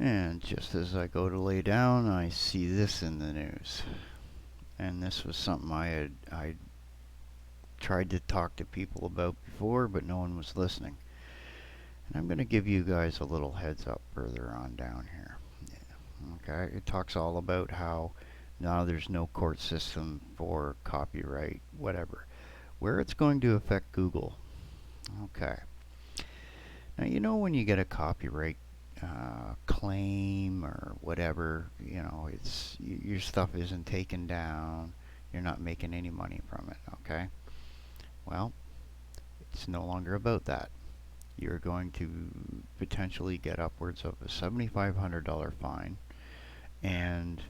And just as I go to lay down, I see this in the news. And this was something I tried to talk to people about before, but no one was listening. And I'm going to give you guys a little heads up further on down here. Okay, it talks all about how now there's no court system for copyright, whatever. Where it's going to affect Google. Okay. Now, you know when you get a copyright claim or whatever, your stuff isn't taken down, you're not making any money from it, okay? Well, it's no longer about that. You're going to potentially get upwards of a $7,500 fine, and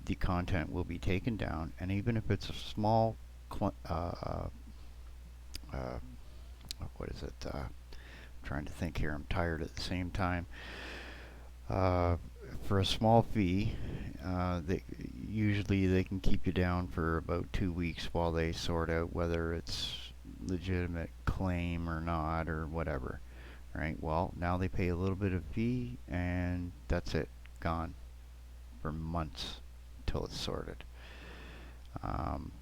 the content will be taken down. And even if it's a small, uh, what is it? I'm trying to think here. I'm tired at the same time. Uh, for a small fee, usually they can keep you down for about 2 weeks while they sort out whether it's legitimate claim or not or whatever. Right? Well, now they pay a little bit of fee and that's it, gone for months till it's sorted. Um,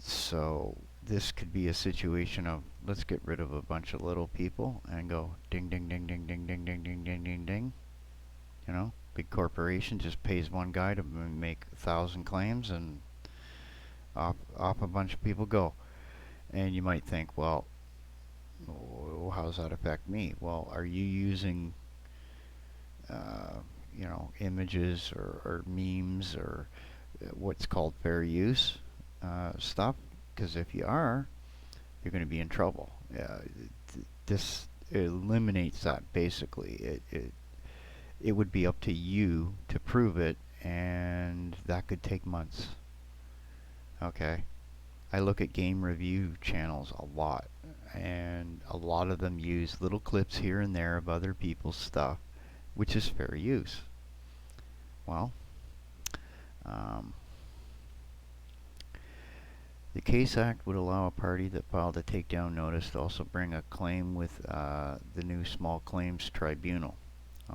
so this could be a situation of let's get rid of a bunch of little people and go ding ding ding ding ding ding ding ding ding ding ding. Big corporation just pays one guy to make 1,000 claims and off a bunch of people go. And you might think, well, how does that affect me? Well, are you using, uh, images or memes or what's called fair use stuff? Because if you are, you're going to be in trouble. This eliminates that basically. It would be up to you to prove it, and that could take months. Okay. I look at game review channels a lot, and a lot of them use little clips here and there of other people's stuff, which is fair use. Well, um, the Case Act would allow a party that filed a takedown notice to also bring a claim with the new Small Claims Tribunal.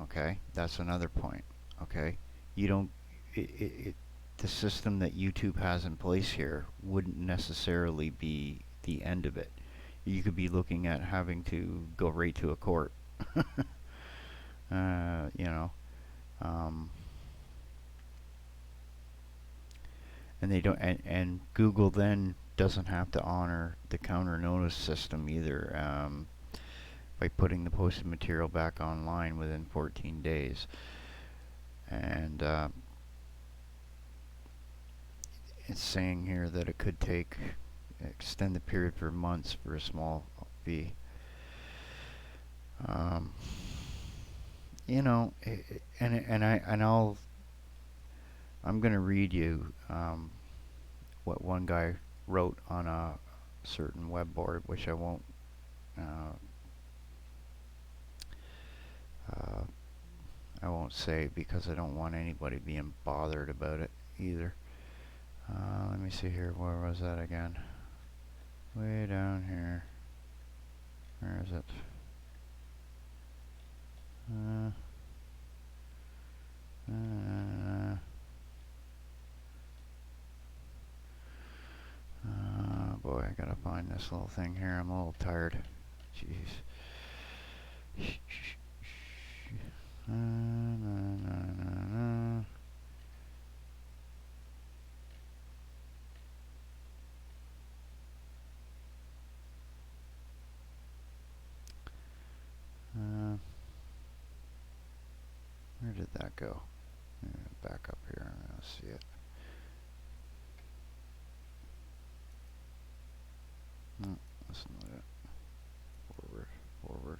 Okay, that's another point. Okay, you don't. The system that YouTube has in place here wouldn't necessarily be the end of it. You could be looking at having to go right to a court. uh, you know, um, and they don't. And Google then doesn't have to honor the counter notice system either. By putting the posted material back online within 14 days. And it's saying here that it could extend the period for months for a small fee. Um, I'm going to read you what one guy wrote on a certain web board, which I won't uh, uh, I won't say because I don't want anybody being bothered about it either. Let me see here. Where was that again? Way down here. Where is it? Boy, I gotta find this little thing here. I'm a little tired. Jeez. Where did that go? Back up here. I'm gonna see it. No, that's not it. Forward.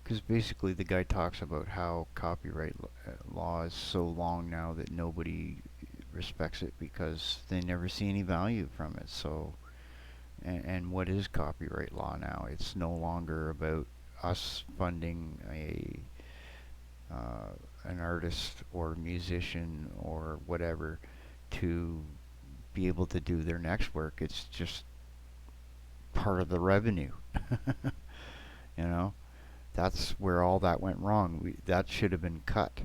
Because basically the guy talks about how copyright law is so long now that nobody respects it because they never see any value from it. So, and what is copyright law now? It's no longer about us funding an artist or musician or whatever to be able to do their next work. It's just part of the revenue. You know, that's where all that went wrong. That should have been cut.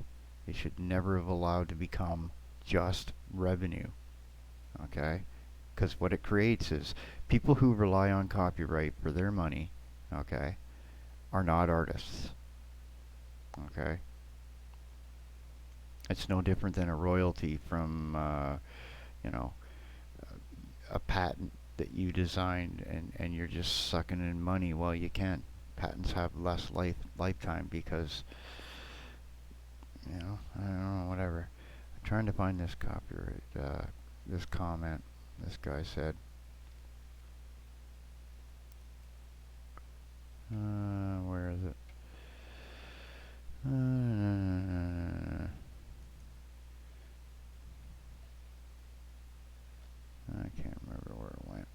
It should never have allowed to become just revenue. Okay? Because what it creates is people who rely on copyright for their money, okay, are not artists. Okay? It's no different than a royalty from, you know, a patent that you designed and you're just sucking in money. Well, you can't. Patents have less lifetime because, I don't know, whatever. I'm trying to find this copyright, this comment this guy said. Where is it? I can't remember where it went.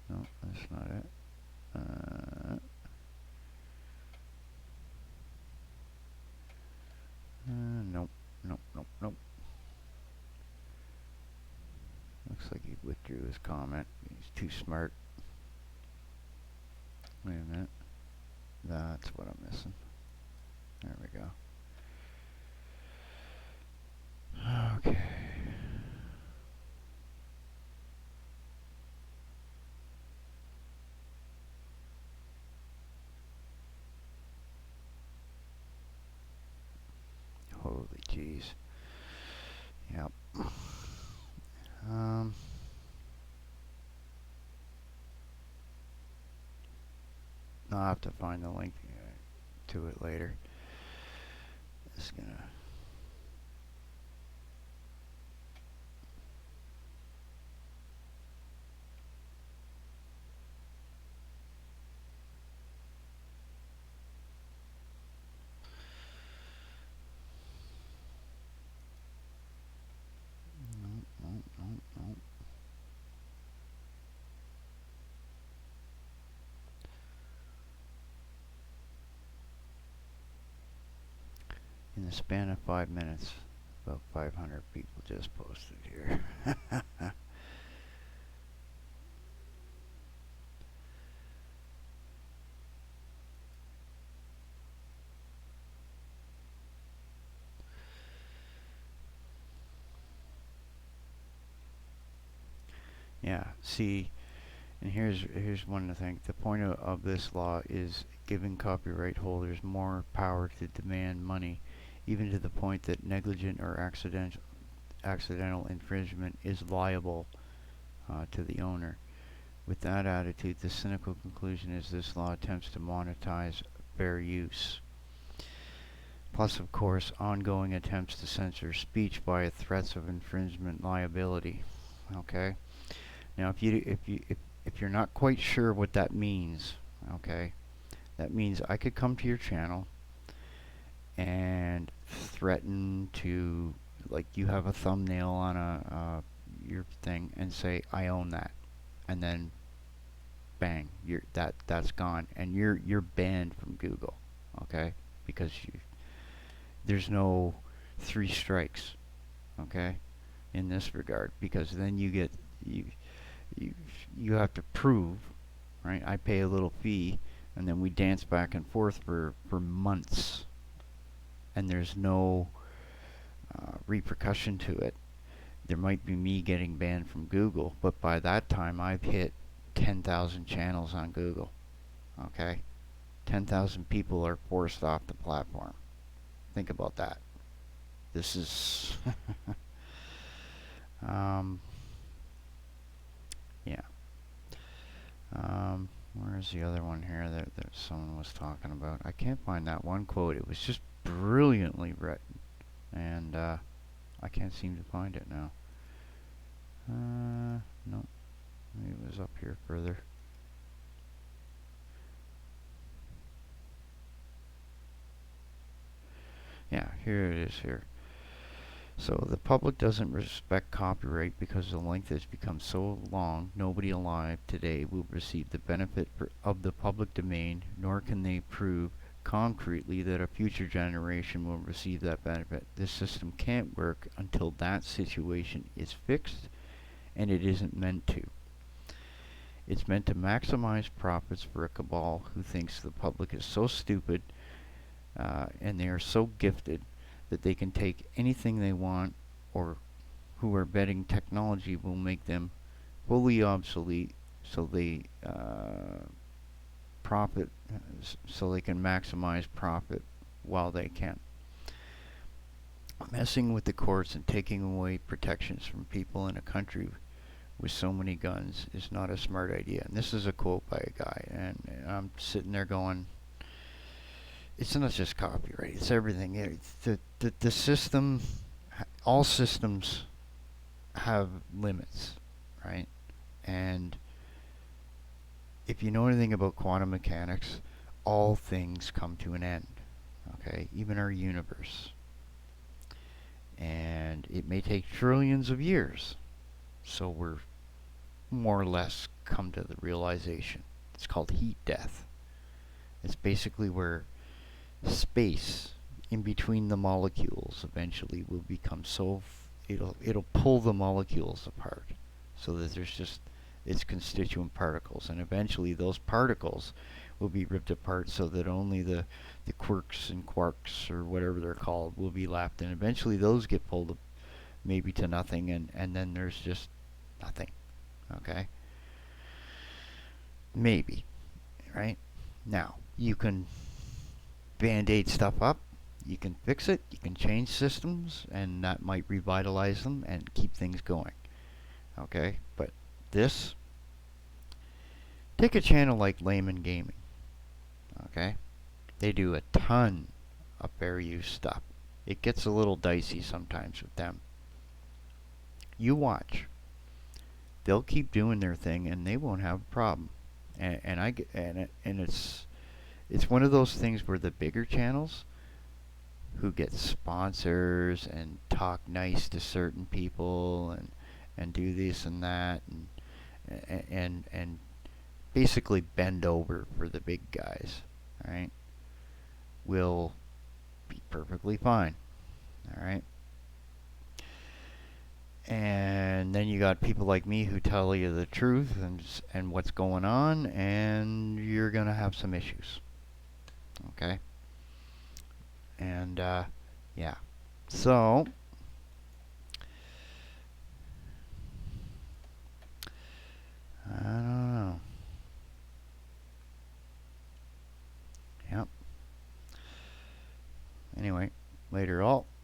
No, that's not it. Nope, nope, nope, nope. Looks like he withdrew his comment. He's too smart. Wait a minute. That's what I'm missing. There we go. Okay. Holy jeez. Yep. I'll have to find the link to it later. Just gonna. Nope, nope, nope, nope. In the span of 5 minutes, about 500 people just posted here. Yeah, see, and here's one of the things. The point of this law is giving copyright holders more power to demand money, even to the point that negligent or accidental infringement is liable to the owner. With that attitude, the cynical conclusion is this law attempts to monetize fair use. Plus, of course, ongoing attempts to censor speech via threats of infringement liability. Okay. Now, if you're not quite sure what that means, okay, that means I could come to your channel and threaten to, like, you have a thumbnail on your thing and say I own that, and then bang, that's gone, and you're banned from Google, okay, because there's no 3 strikes, okay, in this regard, because then you you have to prove, right? I pay a little fee, and then we dance back and forth for months, and there's no repercussion to it. There might be me getting banned from Google, but by that time I've hit 10,000 channels on Google. Okay? 10,000 people are forced off the platform. Think about that. This is yeah. Where's the other one here that someone was talking about? I can't find that one quote. It was just brilliantly written, and I can't seem to find it now. No, maybe it was up here further. Yeah, here it is here. So the public doesn't respect copyright because the length has become so long, nobody alive today will receive the benefit of the public domain, nor can they prove concretely that a future generation will receive that benefit. This system can't work until that situation is fixed and it isn't meant to. It's meant to maximize profits for a cabal who thinks the public is so stupid and they are so gifted that they can take anything they want, or who are betting technology will make them fully obsolete, so they profit, so they can maximize profit while they can. Messing with the courts and taking away protections from people in a country with so many guns is not a smart idea. And this is a quote by a guy, and I'm sitting there going, it's not just copyright, it's everything. It's the system, all systems have limits, right? And if you know anything about quantum mechanics, all things come to an end, okay? Even our universe. And it may take trillions of years, so we're more or less come to the realization. It's called heat death. It's basically where space in between the molecules eventually will become so it'll pull the molecules apart, so that there's just its constituent particles, and eventually those particles will be ripped apart so that only the quirks and quarks or whatever they're called will be left, and eventually those get pulled maybe to nothing, and then there's just nothing. Okay? Maybe, right? Now, you can band-aid stuff up, you can fix it, you can change systems, and that might revitalize them and keep things going. Okay? But this, take a channel like Layman Gaming. Okay? They do a ton of fair use stuff. It gets a little dicey sometimes with them. You watch. They'll keep doing their thing and they won't have a problem. And it's one of those things where the bigger channels who get sponsors and talk nice to certain people and do this and that and basically bend over for the big guys, right? Will be perfectly fine. All right? And then you got people like me who tell you the truth and what's going on, and you're going to have some issues. Okay? And yeah. So